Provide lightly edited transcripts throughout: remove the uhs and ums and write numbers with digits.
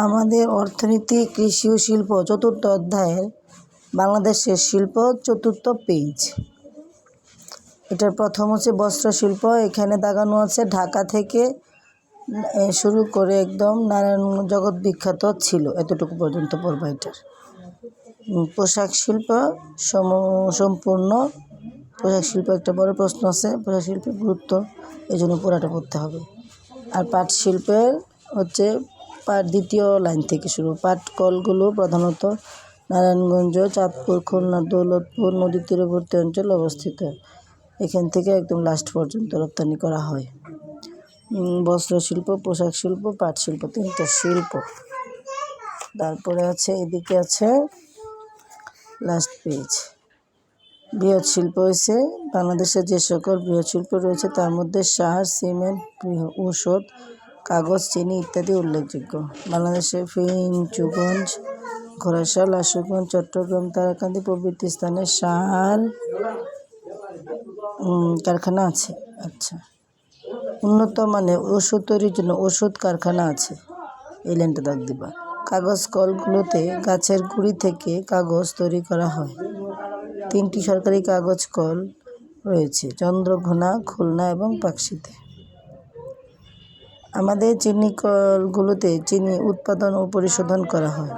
আমাদের অর্থনীতি, কৃষি ও শিল্প চতুর্থ অধ্যায়ের বাংলাদেশের শিল্প চতুর্থ পেজ। এটার প্রথম হচ্ছে বস্ত্র শিল্প। এখানে দাগানো আছে ঢাকা থেকে শুরু করে একদম নারায়ণগঞ্জ জগৎ বিখ্যাত ছিল, এতটুকু পর্যন্ত পড়বা। এটার পোশাক শিল্প সম্পূর্ণ। পোশাক শিল্প একটা বড় প্রশ্ন আছে, পোশাক শিল্পের গুরুত্ব, এই জন্য পুরাটা পড়তে হবে। আর পাট শিল্পের হচ্ছে দ্বিতীয় লাইন থেকে শুরু। পাট কলগুলো প্রধানত নারায়ণগঞ্জ, চাঁদপুর, খুলনা, দৌলতপুর নদীর তীরবর্তী অঞ্চলে অবস্থিত। এখান থেকে একদম লাস্ট পর্যন্ত রপ্তানি করা হয়। বস্ত্র শিল্প, পোশাক শিল্প, পাট শিল্প, তিনটা শিল্প। তারপরে আছে এদিকে আছে লাস্ট পেজ। বৃহৎ শিল্প হয়েছে বাংলাদেশের যে সকল বৃহৎ শিল্প রয়েছে তার মধ্যে সার, সিমেন্ট, ঔষধ, কাগজ, চিনি ইত্যাদি উল্লেখযোগ্য। বাংলাদেশের ফিঞ্চুগঞ্জ, ঘোড়াশাল, আশুগঞ্জ, চট্টগ্রাম, তারাকান্দি প্রভৃতি স্থানে সার কারখানা আছে। আচ্ছা, উন্নত মানের ওষুধ তৈরির জন্য ওষুধ কারখানা আছে, এই লাইনটা দাগ দিবা। কাগজ কলগুলোতে গাছের গুঁড়ি থেকে কাগজ তৈরি করা হয়। 3টি সরকারি কাগজ কল রয়েছে, চন্দ্রঘোনা, খুলনা এবং পাকশীতে। আমাদের চিনি কলগুলোতে চিনি উৎপাদন ও পরিশোধন করা হয়।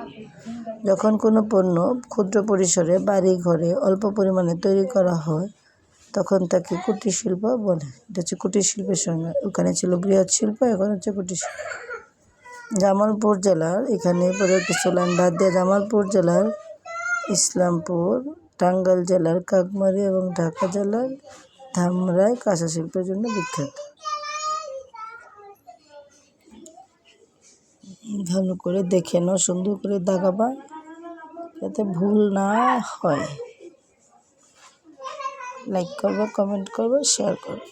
যখন কোনো পণ্য ক্ষুদ্র পরিসরে বাড়ি ঘরে অল্প পরিমাণে তৈরি করা হয় তখন তাকে কুটির শিল্প বলে। এটা হচ্ছে কুটির শিল্পের সঙ্গে, ওখানে ছিল বৃহৎ শিল্প, এখন হচ্ছে কুটির শিল্প। জামালপুর জেলার, এখানে পরে কিছু লাইন বাদ দিয়ে, জামালপুর জেলার ইসলামপুর, টাঙ্গাইল জেলার কাকমারি এবং ঢাকা জেলার ধামরাই কাঁচা শিল্পের জন্য বিখ্যাত। ভালো করে দেখে নাও, সুন্দর করে দাগাবা যাতে ভুল না হয়। লাইক করবে, কমেন্ট করবে, শেয়ার করবে।